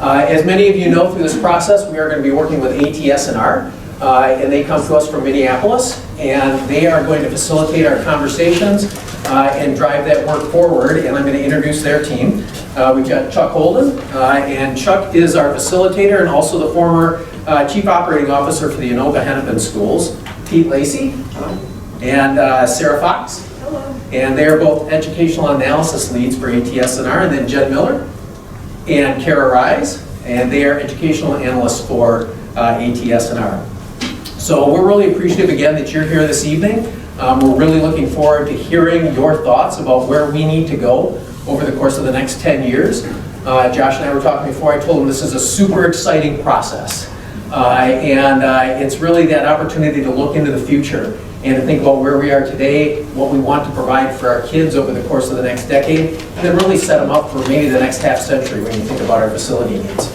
As many of you know, through this process, we are going to be working with ATSR, and they come to us from Minneapolis, and they are going to facilitate our conversations and drive that work forward, and I'm going to introduce their team. We've got Chuck Holden, and Chuck is our facilitator and also the former Chief Operating Officer for the Anoka-Hennepin Schools. Pete Lacey and Sarah Fox. Hello. And they are both educational analysis leads for ATSR, and then Jen Miller and Kara Rise, and they are educational analysts for ATSR. So we're really appreciative again that you're here this evening. We're really looking forward to hearing your thoughts about where we need to go over the course of the next 10 years. Josh and I were talking before. I told him this is a super exciting process. It's really that opportunity to look into the future and to think about where we are today, what we want to provide for our kids over the course of the next decade, and then really set them up for maybe the next half century when you think about our facility needs.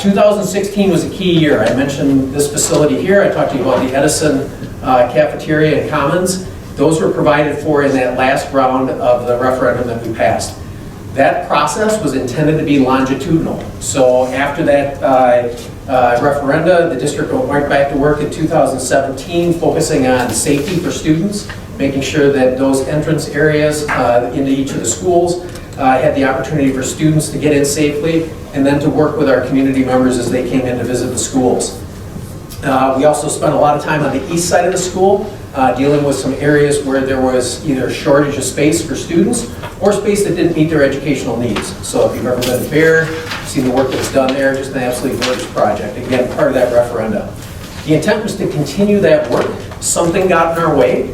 2016 was a key year. I mentioned this facility here. I talked to you about the Edison cafeteria and commons. Those were provided for in that last round of the referendum that we passed. That process was intended to be longitudinal. So after that referenda, the district went right back to work in 2017, focusing on safety for students, making sure that those entrance areas into each of the schools had the opportunity for students to get in safely, and then to work with our community members as they came in to visit the schools. We also spent a lot of time on the east side of the school, dealing with some areas where there was either shortage of space for students or space that didn't meet their educational needs. So if you've ever been to Bear, seen the work that's done there, just an absolutely gorgeous project. Again, part of that referendum. The intent was to continue that work. Something got in our way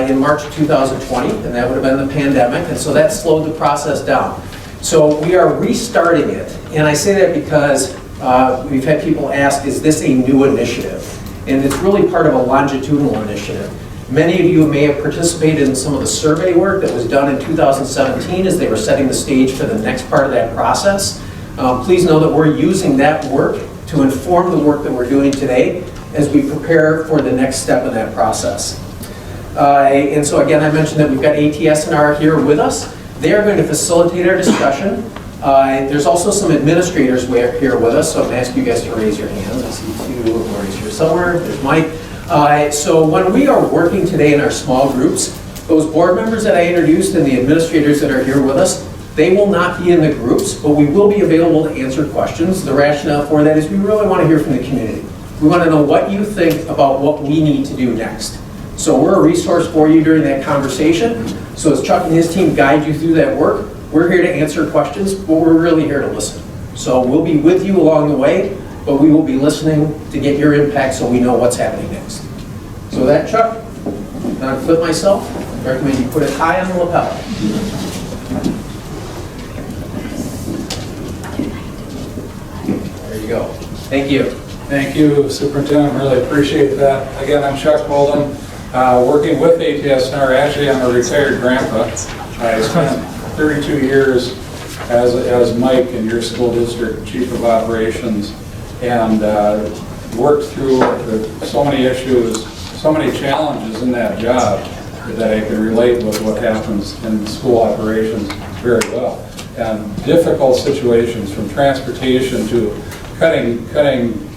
in March of 2020, and that would have been the pandemic, and so that slowed the process down. So we are restarting it, and I say that because we've had people ask, is this a new initiative? And it's really part of a longitudinal initiative. Many of you may have participated in some of the survey work that was done in 2017 as they were setting the stage for the next part of that process. Please know that we're using that work to inform the work that we're doing today as we prepare for the next step in that process. And so again, I mentioned that we've got ATSR here with us. They are going to facilitate our discussion. There's also some administrators here with us, so I'm going to ask you guys to raise your hands. I see two Lori's here somewhere. There's Mike. So when we are working today in our small groups, those board members that I introduced and the administrators that are here with us, they will not be in the groups, but we will be available to answer questions. The rationale for that is we really want to hear from the community. We want to know what you think about what we need to do next. So we're a resource for you during that conversation. So as Chuck and his team guide you through that work, we're here to answer questions, but we're really here to listen. So we'll be with you along the way, but we will be listening to get your impact so we know what's happening next. So with that, Chuck, I'm going to flip myself. I recommend you put it high on the lapel. There you go. Thank you. Thank you, Superintendent. Really appreciate that. Again, I'm Chuck Holden, working with ATSR. Actually, I'm a retired grandpa. I spent 32 years as Mike in your school district chief of operations, and worked through so many issues, so many challenges in that job that I can relate with what happens in school operations very well. And difficult situations, from transportation to cutting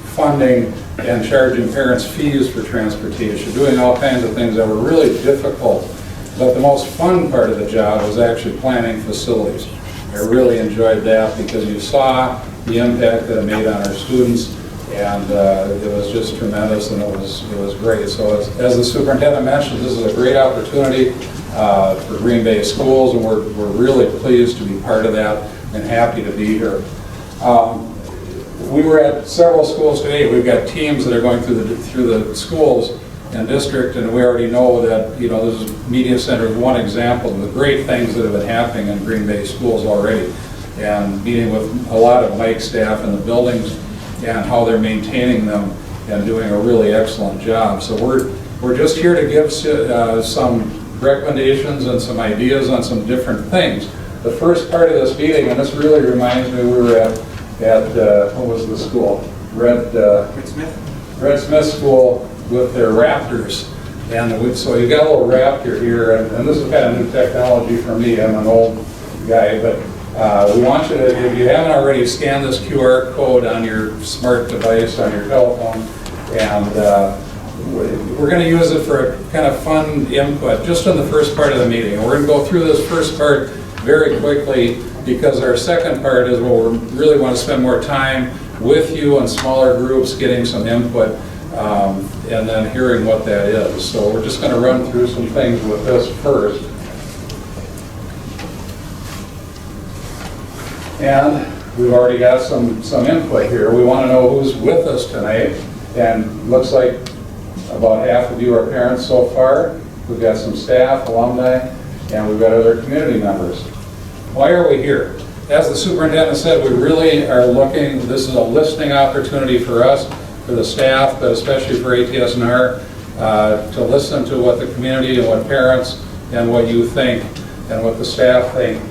funding and charging parents fees for transportation, doing all kinds of things that were really difficult. But the most fun part of the job was actually planning facilities. I really enjoyed that because you saw the impact that it made on our students, and it was just tremendous, and it was great. So as the superintendent mentioned, this is a great opportunity for Green Bay schools, and we're really pleased to be part of that and happy to be here. We were at several schools today. We've got teams that are going through the schools and district, and we already know that, this media center is one example of the great things that have been happening in Green Bay schools already, and meeting with a lot of Mike's staff in the buildings and how they're maintaining them and doing a really excellent job. So we're just here to give some recommendations and some ideas on some different things. The first part of this meeting, and this really reminds me, we were at what was the school? Red Smith School with their Raptors. And so you've got a little Raptor here, and this is kind of new technology for me. I'm an old guy, but We want you to, if you haven't already, scan this QR code on your smart device, on your telephone, and we're going to use it for a kind of fun input just in the first part of the meeting. And we're going to go through this first part very quickly because our second part is where we really want to spend more time with you in smaller groups, getting some input, and then hearing what that is. So we're just going to run through some things with this first. And we've already got some input here. We want to know who's with us tonight, and looks like about half of you are parents so far. We've got some staff, alumni, and we've got other community members. Why are we here? As the superintendent said, we really are looking, this is a listening opportunity for us, for the staff, but especially for ATSR, to listen to what the community and what parents and what you think and what the staff think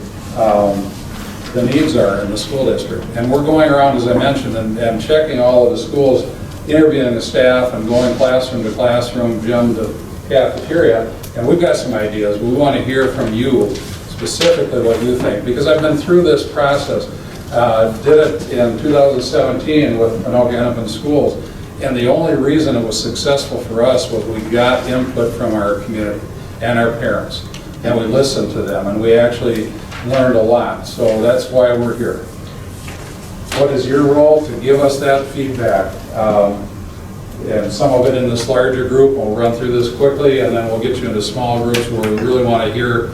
the needs are in the school district. And we're going around, as I mentioned, and checking all of the schools, interviewing the staff and going classroom to classroom, gym to cafeteria, and we've got some ideas. We want to hear from you specifically what you think, because I've been through this process. Did it in 2017 with Anoka Hennepin Schools, and the only reason it was successful for us was we got input from our community and our parents, and we listened to them, and we actually learned a lot. So that's why we're here. What is your role? To give us that feedback. And some of it in this larger group. We'll run through this quickly, and then we'll get you into small groups where we really want to hear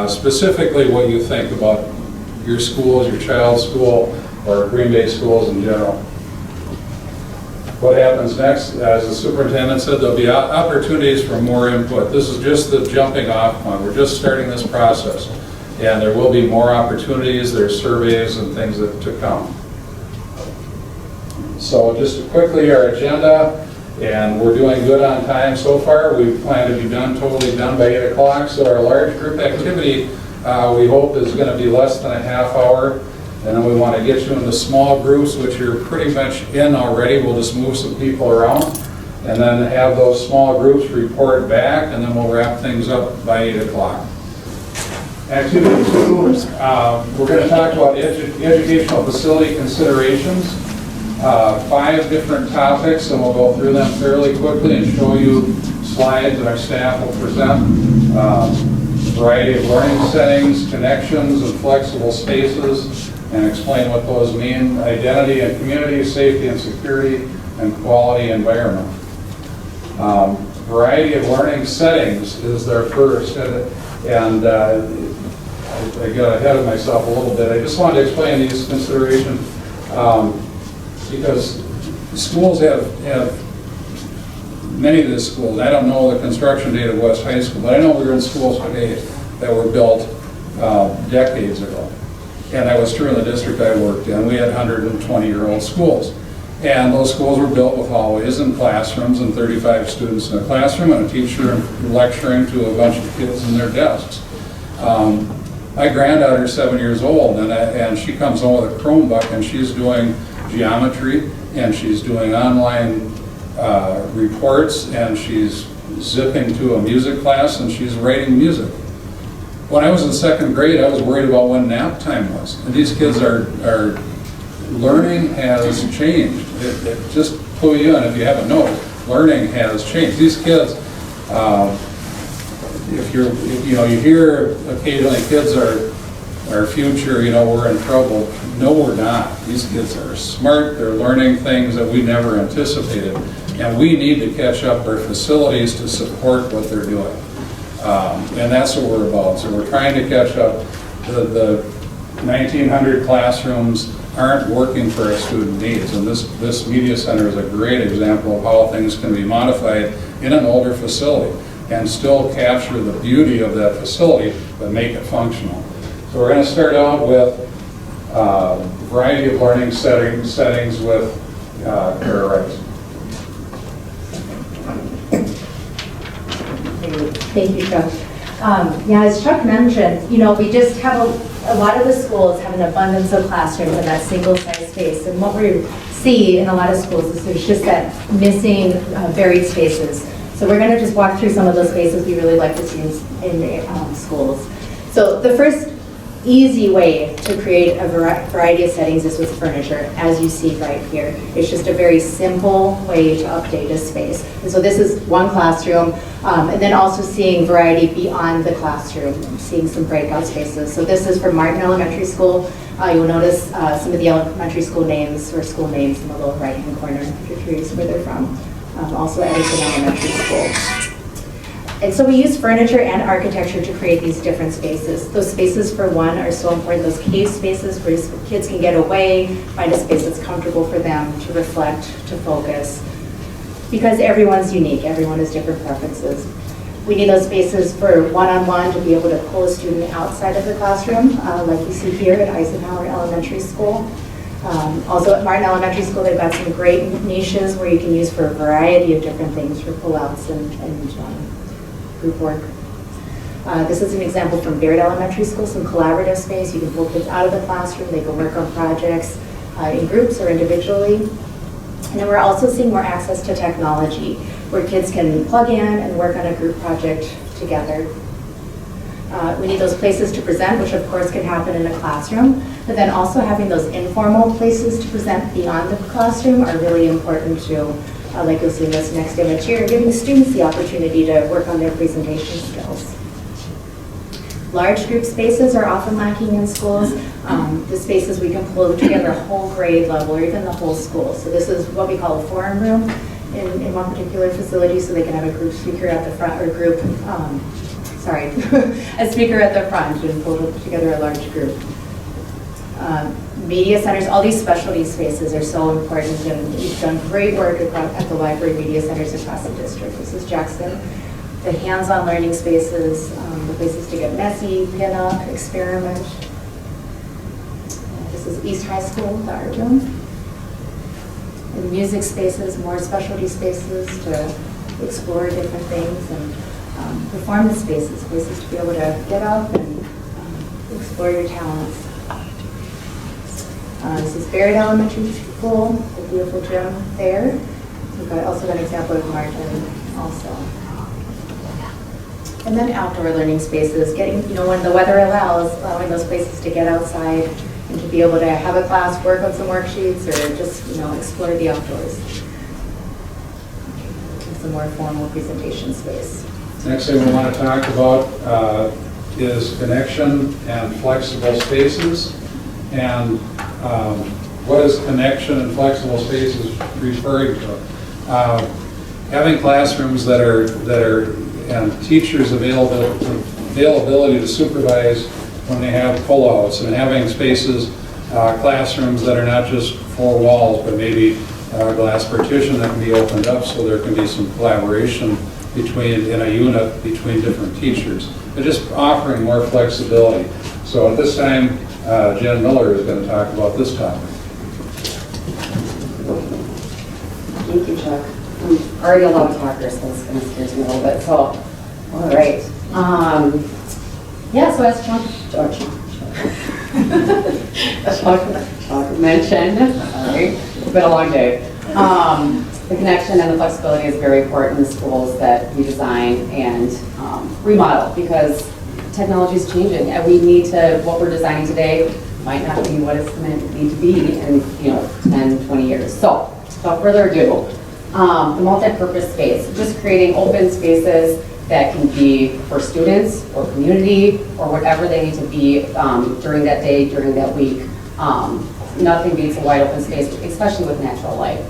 specifically what you think about your schools, your child's school, or Green Bay schools in general. What happens next? As the superintendent said, there'll be opportunities for more input. This is just the jumping off point. We're just starting this process. And there will be more opportunities. There's surveys and things to come. So just quickly, our agenda, and we're doing good on time so far. We plan to be totally done by 8 o'clock. So our large group activity, we hope, is going to be less than a half hour. And then we want to get you into small groups, which you're pretty much in already. We'll just move some people around, and then have those small groups report back, and then we'll wrap things up by 8 o'clock. Activity 2, we're going to talk about educational facility considerations. 5 different topics, and we'll go through them fairly quickly and show you slides that our staff will present. Variety of learning settings, connections, and flexible spaces, and explain what those mean. Identity and community, safety and security, and quality environment. Variety of learning settings is their first, and I got ahead of myself a little bit. I just wanted to explain these considerations because schools have many of the schools. I don't know the construction date of West High School, but I know we were in schools today that were built decades ago. And that was true in the district I worked in. We had 120-year-old schools. And those schools were built with hallways and classrooms and 35 students in a classroom and a teacher lecturing to a bunch of kids in their desks. My granddaughter's 7 years old, and she comes home with a Chromebook, and she's doing geometry, and she's doing online reports, and she's zipping to a music class, and she's writing music. When I was in 2nd grade, I was worried about when nap time was. And these kids are learning has changed. It just pull you in if you haven't noticed. Learning has changed. These kids, if you hear occasionally kids are our future, we're in trouble. No, we're not. These kids are smart. They're learning things that we never anticipated. And we need to catch up our facilities to support what they're doing. And that's what we're about. So we're trying to catch up. The 1,900 classrooms aren't working for our student needs. And this media center is a great example of how things can be modified in an older facility and still capture the beauty of that facility, but make it functional. So we're going to start out with a variety of learning settings with Kara Rice. Thank you, Chuck. As Chuck mentioned, we just have a lot of the schools have an abundance of classrooms in that single-size space. And what we see in a lot of schools is there's just that missing varied spaces. So we're going to just walk through some of those spaces we really like to see in the schools. So the first easy way to create a variety of settings is with furniture, as you see right here. It's just a very simple way to update a space. And so this is one classroom, and then also seeing variety beyond the classroom, seeing some breakout spaces. So this is from Martin Elementary School. You'll notice some of the elementary school names or school names in the lower right-hand corner, if you're curious where they're from. Also Edison Elementary School. And so we use furniture and architecture to create these different spaces. Those spaces, for one, are so important. Those cave spaces where kids can get away, find a space that's comfortable for them to reflect, to focus. Because everyone's unique, everyone has different preferences. We need those spaces for one-on-one to be able to pull a student outside of the classroom, like you see here at Eisenhower Elementary School. Also at Martin Elementary School, they've got some great niches where you can use for a variety of different things for pull-outs and group work. This is an example from Baird Elementary School, some collaborative space. You can pull kids out of the classroom, they can work on projects in groups or individually. And then we're also seeing more access to technology, where kids can plug in and work on a group project together. We need those places to present, which of course can happen in a classroom, but then also having those informal places to present beyond the classroom are really important too. Like you'll see in this next image here, giving students the opportunity to work on their presentation skills. Large group spaces are often lacking in schools. The spaces we can pull together a whole grade level or even the whole school. So this is what we call a forum room in one particular facility, so they can have a group speaker at the front, or group, a speaker at the front and pull together a large group. Media centers, all these specialty spaces are so important, and we've done great work at the library media centers across the district. This is Jackson. The hands-on learning spaces, the places to get messy, pin up, experiment. This is East High School, the art room. And music spaces, more specialty spaces to explore different things, and performance spaces, places to be able to get up and explore your talents. This is Baird Elementary School, the beautiful gym there. We've got also an example of Martin also. And then outdoor learning spaces, getting, when the weather allows, allowing those places to get outside and to be able to have a class, work on some worksheets, or just, explore the outdoors. Some more formal presentation space. Next thing we want to talk about is connection and flexible spaces. And what is connection and flexible spaces referring to? Having classrooms that are and teachers availability to supervise when they have pullouts, and having spaces, classrooms that are not just four walls, but maybe a glass partition that can be opened up so there can be some collaboration in a unit between different teachers. But just offering more flexibility. So at this time, Jen Miller is going to talk about this topic. Thank you, Chuck. I'm already a loud talker, so this kind of scares me a little bit. So, all right. So as Chuck mentioned, sorry, it's been a long day. The connection and the flexibility is very important in schools that we design and remodel, because technology is changing, and we need to, what we're designing today might not be what it's going to need to be in 10, 20 years. So without further ado, the multi-purpose space, just creating open spaces that can be for students or community or whatever they need to be during that day, during that week. Nothing beats a wide open space, especially with natural light.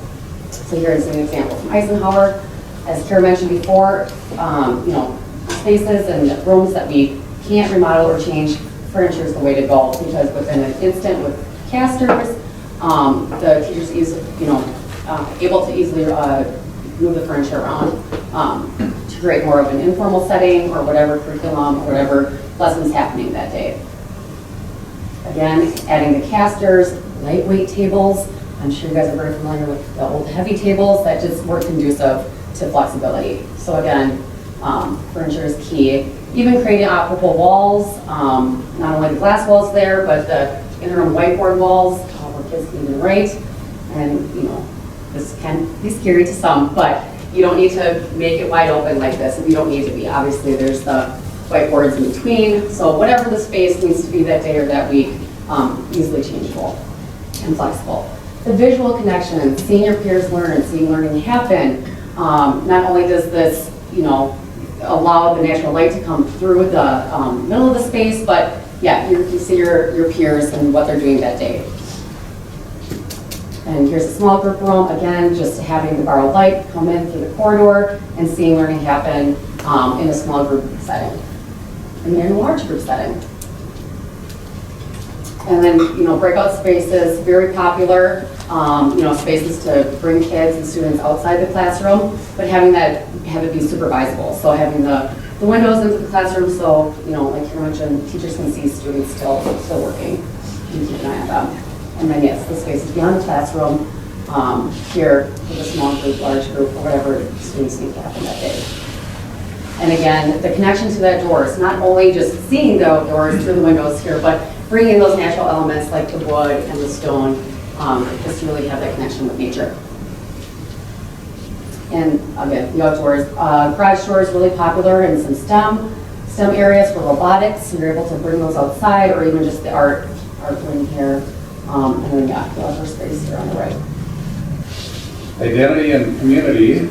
So here's an example from Eisenhower. As Kara mentioned before, spaces and rooms that we can't remodel or change, furniture is the way to go, because within an instant with casters, the teachers able to easily move the furniture around to create more of an informal setting or whatever curriculum or whatever lessons happening that day. Again, adding the casters, lightweight tables. I'm sure you guys are very familiar with the old heavy tables that just work conducive to flexibility. So again, furniture is key. Even creating operable walls, not only the glass walls there, but the interim whiteboard walls where kids can even write. And this can be scary to some, but you don't need to make it wide open like this, and you don't need to be. Obviously, there's the whiteboards in between. So whatever the space needs to be that day or that week, easily changeable and flexible. The visual connection, seeing your peers learn and seeing learning happen. Not only does this, allow the natural light to come through the middle of the space, but yeah, you see your peers and what they're doing that day. And here's a small group room, again, just having the borrowed light come in through the corridor and seeing learning happen in a small group setting and in a large group setting. And then, breakout spaces, very popular, spaces to bring kids and students outside the classroom, but have it be supervisable. So having the windows into the classroom, so, like you mentioned, teachers can see students still working and keep an eye on them. And then, yes, the spaces beyond the classroom, here with a small group, large group, or whatever students need to happen that day. And again, the connection to that doors, not only just seeing the outdoors through the windows here, but bringing those natural elements like the wood and the stone, just to really have that connection with nature. And again, the outdoors, garage doors really popular in some STEM areas for robotics. You're able to bring those outside, or even just the art room here. And then, yeah, the outdoor space here on the right. Identity and community,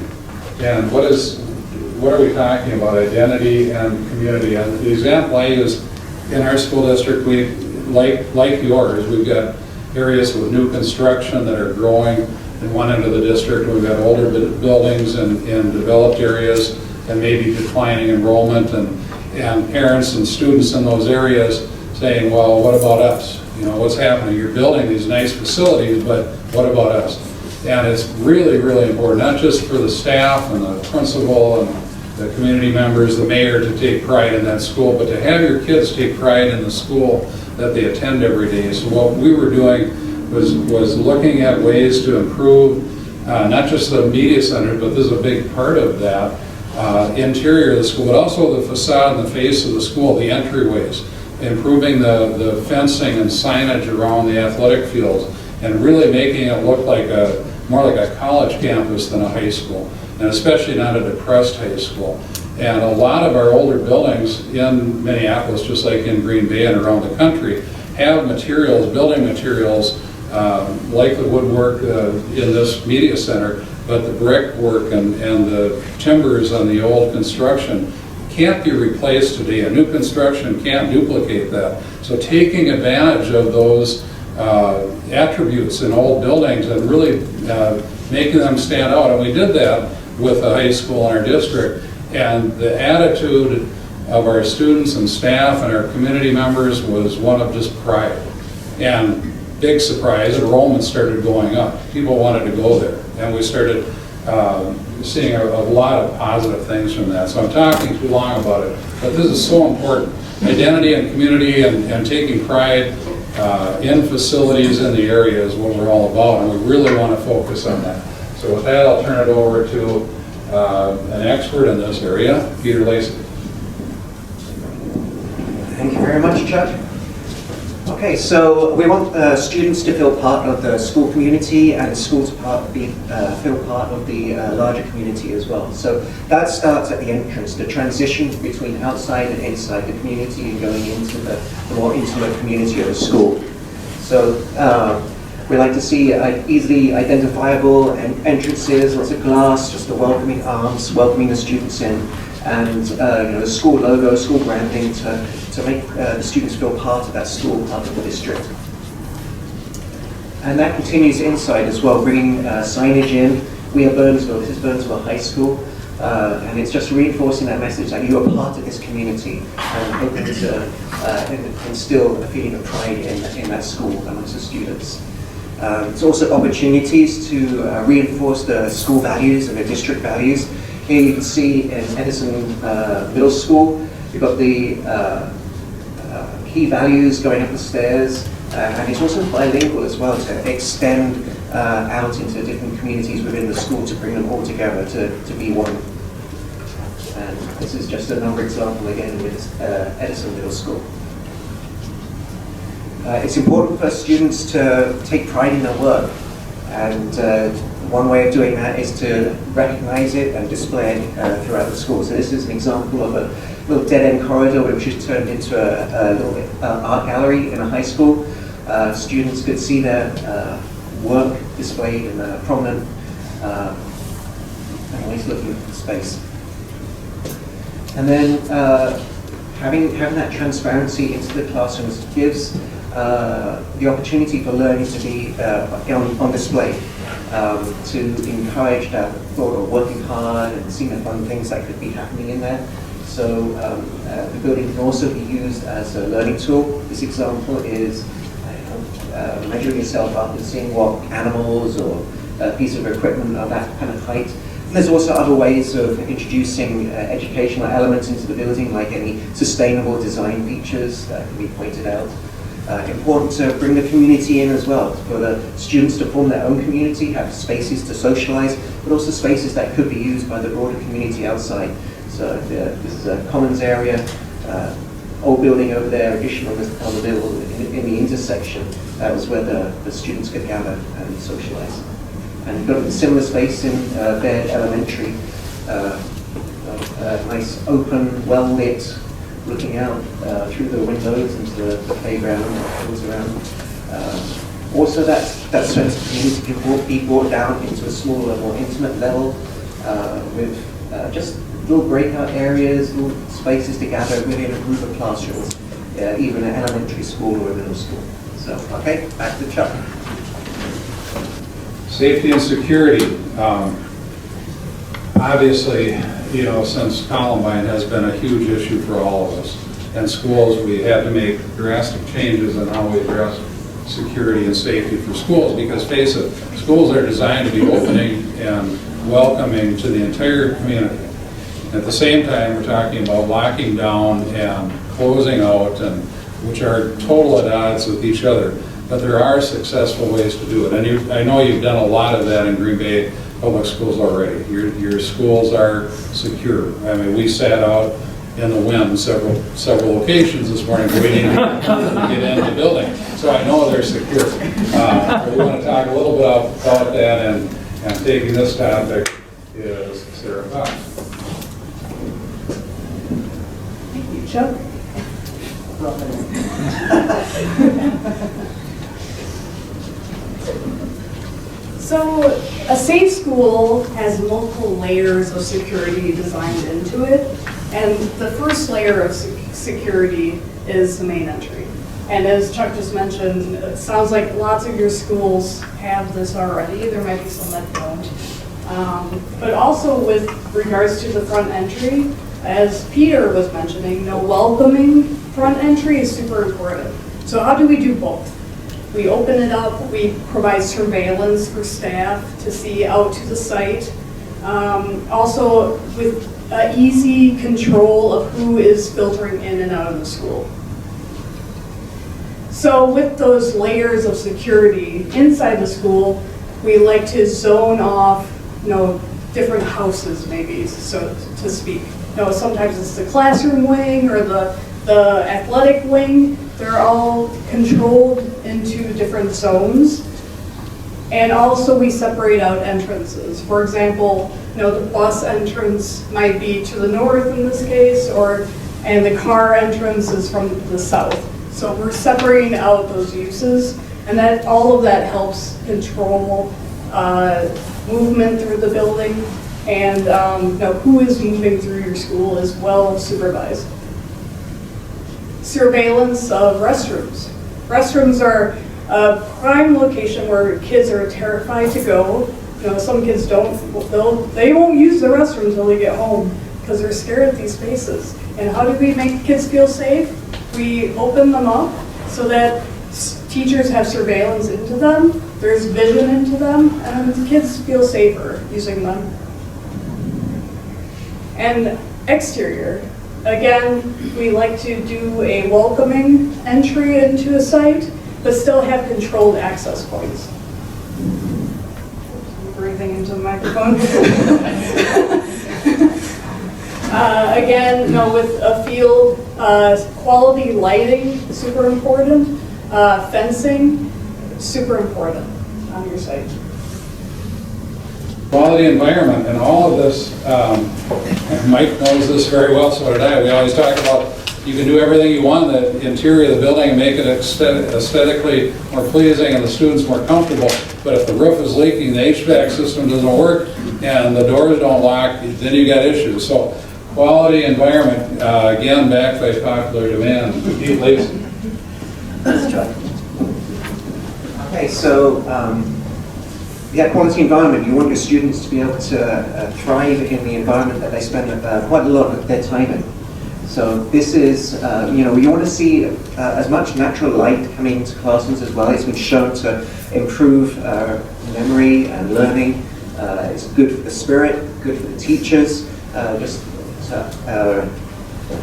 and what are we talking about? Identity and community. And the example I use in our school district, we like yours, we've got areas with new construction that are growing in one end of the district. We've got older buildings in developed areas and maybe declining enrollment, and parents and students in those areas saying, well, what about us? What's happening? You're building these nice facilities, but what about us? And it's really, really important, not just for the staff and the principal and the community members, the mayor, to take pride in that school, but to have your kids take pride in the school that they attend every day. So what we were doing was looking at ways to improve not just the media center, but this is a big part of that, interior of the school, but also the facade and the face of the school, the entryways, improving the fencing and signage around the athletic fields, and really making it look like more like a college campus than a high school, and especially not a depressed high school. And a lot of our older buildings in Minneapolis, just like in Green Bay and around the country, have materials, building materials, like the woodwork in this media center, but the brickwork and the timbers on the old construction can't be replaced today. A new construction can't duplicate that. So taking advantage of those attributes in old buildings and really making them stand out. And we did that with a high school in our district. And the attitude of our students and staff and our community members was one of just pride. And big surprise, enrollment started going up. People wanted to go there. And we started seeing a lot of positive things from that. So I'm talking too long about it, but this is so important. Identity and community and taking pride in facilities in the area is what we're all about, and we really want to focus on that. So with that, I'll turn it over to an expert in this area, Peter Lacey. Thank you very much, Chuck. Okay, so we want students to feel part of the school community and schools to feel part of the larger community as well. So that starts at the entrance, the transition between outside and inside the community and going into the more intimate community of the school. So we like to see easily identifiable entrances, lots of glass, just the welcoming arms, welcoming the students in, and the school logo, school branding to make the students feel part of that school, part of the district. And that continues inside as well, bringing signage in. We are Burnsville, this is Burnsville High School, and it's just reinforcing that message that you are part of this community and hoping to instill a feeling of pride in that school amongst the students. It's also opportunities to reinforce the school values and the district values. Here you can see in Edison Middle School, you've got the key values going up the stairs, and it's also bilingual as well to extend out into different communities within the school to bring them all together to be one. And this is just another example again with Edison Middle School. It's important for students to take pride in their work, and One way of doing that is to recognize it and display it throughout the school. So this is an example of a little dead-end corridor which is turned into a little art gallery in a high school. Students could see their work displayed in a prominent, nice-looking space. And then having that transparency into the classrooms gives the opportunity for learning to be on display, to encourage that thought of working hard and seeing the fun things that could be happening in there. So the building can also be used as a learning tool. This example is measuring yourself up and seeing what animals or a piece of equipment of that kind of height. And there's also other ways of introducing educational elements into the building, like any sustainable design features that can be pointed out. Important to bring the community in as well, for the students to form their own community, have spaces to socialize, but also spaces that could be used by the broader community outside. So this is a commons area, old building over there, addition on the building in the intersection. That was where the students could gather and socialize. And you've got a similar space in Baird Elementary, nice open, well-lit, looking out through the windows into the playground that goes around. Also, that sense of community can be brought down into a smaller, more intimate level with just little breakout areas, little spaces to gather within a group of classrooms, even an elementary school or a middle school. So, okay, back to Chuck. Safety and security. Obviously, you know, since Columbine has been a huge issue for all of us. In schools, we had to make drastic changes in how we address security and safety for schools, because face it, schools are designed to be opening and welcoming to the entire community. At the same time, we're talking about locking down and closing out, and which are total at odds with each other. But there are successful ways to do it. And I know you've done a lot of that in Green Bay Public Schools already. Your schools are secure. I mean, we sat out in the wind several locations this morning waiting to get in the building. So I know they're secure. We want to talk a little bit about that, and taking this topic is Sarah Fox. Thank you, Chuck. So a safe school has multiple layers of security designed into it, and the first layer of security is the main entry. And as Chuck just mentioned, it sounds like lots of your schools have this already. There might be some that don't. But also with regards to the front entry, as Peter was mentioning, welcoming front entry is super important. So how do we do both? We open it up, we provide surveillance for staff to see out to the site. Also with easy control of who is filtering in and out of the school. So with those layers of security inside the school, we like to zone off, different houses maybe, so to speak. Sometimes it's the classroom wing or the athletic wing. They're all controlled into different zones. And also we separate out entrances. For example, the bus entrance might be to the north in this case, and the car entrance is from the south. So we're separating out those uses, and all of that helps control movement through the building, and who is moving through your school is well supervised. Surveillance of restrooms. Restrooms are a prime location where kids are terrified to go. Some kids they won't use the restroom until they get home because they're scared of these spaces. And how do we make kids feel safe? We open them up so that teachers have surveillance into them, there's vision into them, and the kids feel safer using them. And exterior. Again, we like to do a welcoming entry into a site, but still have controlled access points. I'm breathing into the microphone. Again, with a field, quality lighting, super important. Fencing, super important on your site. Quality environment, and all of this, Mike knows this very well, so did I. We always talk about you can do everything you want in the interior of the building and make it aesthetically more pleasing and the students more comfortable, but if the roof is leaking, the HVAC system doesn't work, and the doors don't lock, then you got issues. So quality environment, again, backed by popular demand. Pete Lacy. Okay, so yeah, quality environment. You want your students to be able to thrive in the environment that they spend quite a lot of their time in. So this is, you know, you want to see as much natural light coming into classrooms as well. It's been shown to improve memory and learning. It's good for the spirit, good for the teachers. Just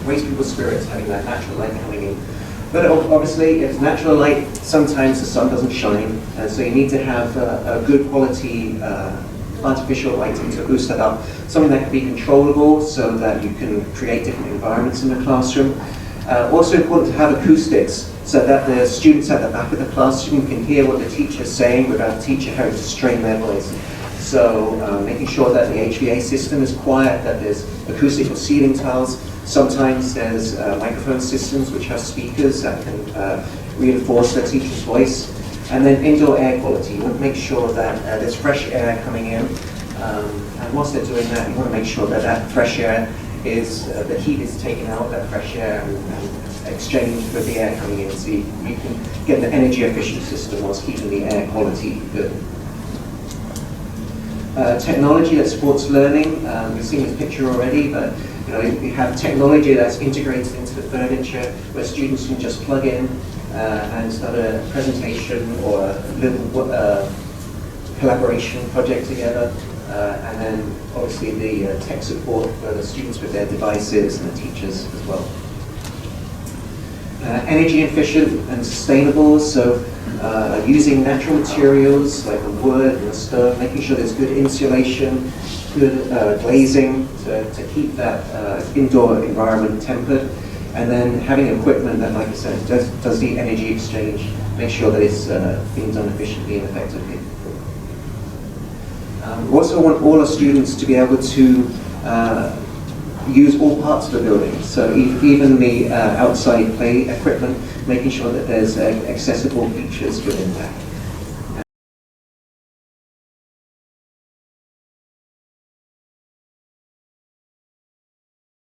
raise people's spirits having that natural light coming in. But obviously, if it's natural light, sometimes the sun doesn't shine, and so you need to have a good quality artificial lighting to boost that up. Something that can be controllable so that you can create different environments in the classroom. Also important to have acoustics so that the students at the back of the classroom can hear what the teacher is saying without the teacher having to strain their voice. So making sure that the HVA system is quiet, that there's acoustical ceiling tiles. Sometimes there's microphone systems which have speakers that can reinforce the teacher's voice. And then indoor air quality. You want to make sure that there's fresh air coming in. And whilst they're doing that, you want to make sure that that fresh air is, the heat is taken out, that fresh air, and exchanged with the air coming in. So you can get an energy efficient system whilst keeping the air quality good. Technology that supports learning. You've seen this picture already, but you know, you have technology that's integrated into the furniture where students can just plug in and start a presentation or a little collaboration project together. And then obviously the tech support for the students with their devices and the teachers as well. Energy efficient and sustainable, so using natural materials like the wood and the stone, making sure there's good insulation, good glazing to keep that indoor environment tempered. And then having equipment that, like I said, does the energy exchange, make sure that it's being done efficiently and effectively. We also want all our students to be able to use all parts of the building. So even the outside play equipment, making sure that there's accessible features within that.